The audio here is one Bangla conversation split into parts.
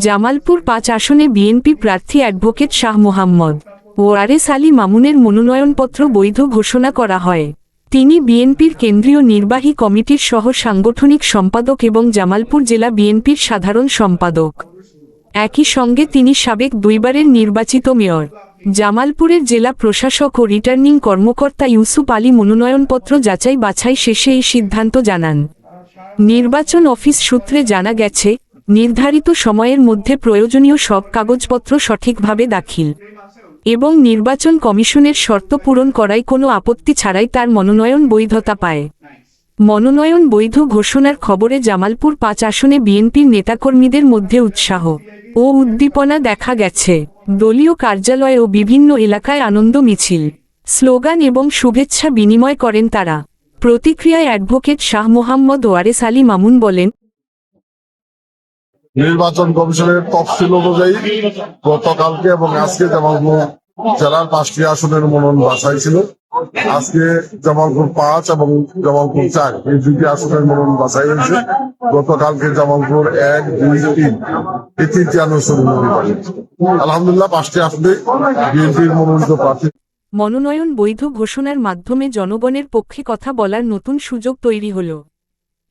জামালপুর ৫ আসনে বিএনপি প্রার্থী অ্যাডভোকেট শাহ মোহাম্মদ ওয়ারেস আলী মামুনের মনোনয়নপত্র বৈধ ঘোষণা করা হয়। তিনি বিএনপির কেন্দ্রীয় নির্বাহী কমিটির সহ সাংগঠনিক সম্পাদক এবং জামালপুর জেলা বিএনপির সাধারণ সম্পাদক। একই সঙ্গে তিনি সাবেক দুইবারের নির্বাচিত মেয়র। জামালপুরের জেলা প্রশাসক ও রিটার্নিং কর্মকর্তা ইউসুফ আলী মনোনয়নপত্র যাচাই বাছাই শেষে এই সিদ্ধান্ত জানান। নির্বাচন অফিস সূত্রে জানা গেছে, নির্ধারিত সময়ের মধ্যে প্রয়োজনীয় সব কাগজপত্র সঠিকভাবে দাখিল এবং নির্বাচন কমিশনের শর্ত পূরণ করায় কোনো আপত্তি ছাড়াই তার মনোনয়ন বৈধতা পায়। মনোনয়ন বৈধ ঘোষণার খবরে জামালপুর ৫ আসনে বিএনপির নেতাকর্মীদের মধ্যে উৎসাহ ও উদ্দীপনা দেখা গেছে। দলীয় কার্যালয় ও বিভিন্ন এলাকায় আনন্দ মিছিল, স্লোগান এবং শুভেচ্ছা বিনিময় করেন তারা। প্রতিক্রিয়ায় অ্যাডভোকেট শাহ মোহাম্মদ ওয়ারেস আলী মামুন বলেন, নির্বাচন কমিশনের তফসিল অনুযায়ী গতকালকে এবং আজকে জামালপুর জেলার ৫টি আসনের মনোনয়ন বাছাই ছিল। আজকে জামালপুর ৫ এবং জামালপুর ৪ এই দুটি আসনের মনোনয়ন বাছাই হয়েছে। গতকালকে জামালপুর ১, ২, ৩ এই ৩টি আসনের আলহামদুলিল্লাহ ৫টি আসনে বিএনপির মনোনীত প্রার্থী। মনোনয়ন বৈধ ঘোষণার মাধ্যমে জনগণের পক্ষে কথা বলার নতুন সুযোগ তৈরি হল।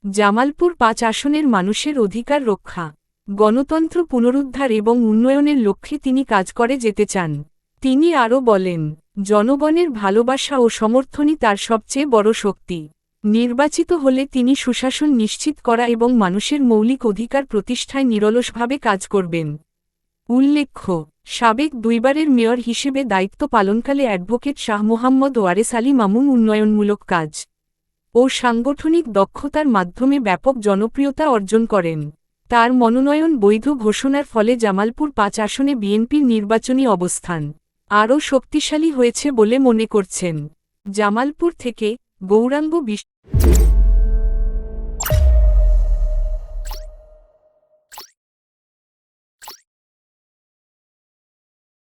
জামালপুর ৫ আসনের মানুষের অধিকার রক্ষা, গণতন্ত্র পুনরুদ্ধার এবং উন্নয়নের লক্ষ্যে তিনি কাজ করে যেতে চান। তিনি আরও বলেন, জনগণের ভালোবাসা ও সমর্থনই তার সবচেয়ে বড় শক্তি। নির্বাচিত হলে তিনি সুশাসন নিশ্চিত করা এবং মানুষের মৌলিক অধিকার প্রতিষ্ঠায় নিরলসভাবে কাজ করবেন। উল্লেখ্য, সাবেক দুইবারের মেয়র হিসেবে দায়িত্ব পালনকালে অ্যাডভোকেট শাহ মোহাম্মদ ওয়ারেস আলী মামুন উন্নয়নমূলক কাজ ও সাংগঠনিক দক্ষতার মাধ্যমে ব্যাপক জনপ্রিয়তা অর্জন করেন। তার মনোনয়ন বৈধ ঘোষণার ফলে জামালপুর ৫ আসনে বিএনপির নির্বাচনী অবস্থান আরও শক্তিশালী হয়েছে বলে মনে করছেন। জামালপুর থেকে গৌরাঙ্গ